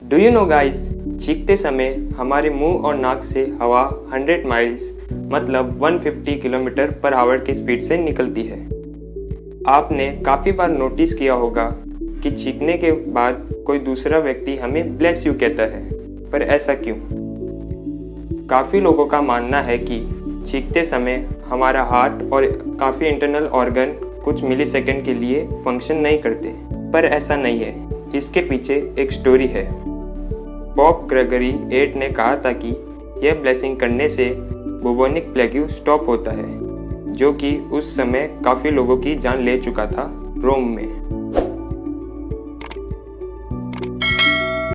Do you know guys, चीखते समय हमारे मुंह और नाक से हवा 100 माइल्स मतलब 150 किलोमीटर पर आवर की स्पीड से निकलती है। आपने काफ़ी बार नोटिस किया होगा कि चीखने के बाद कोई दूसरा व्यक्ति हमें ब्लेस यू कहता है, पर ऐसा क्यों? काफ़ी लोगों का मानना है कि चीखते समय हमारा हार्ट और काफ़ी इंटरनल ऑर्गन कुछ मिलीसेकंड के लिए फंक्शन नहीं करते, पर ऐसा नहीं है। इसके पीछे एक स्टोरी है। पॉप ग्रेगरी 8 ने कहा था कि यह ब्लेसिंग करने से बुबोनिक प्लेग्यू स्टॉप होता है, जो कि उस समय काफ़ी लोगों की जान ले चुका था रोम में।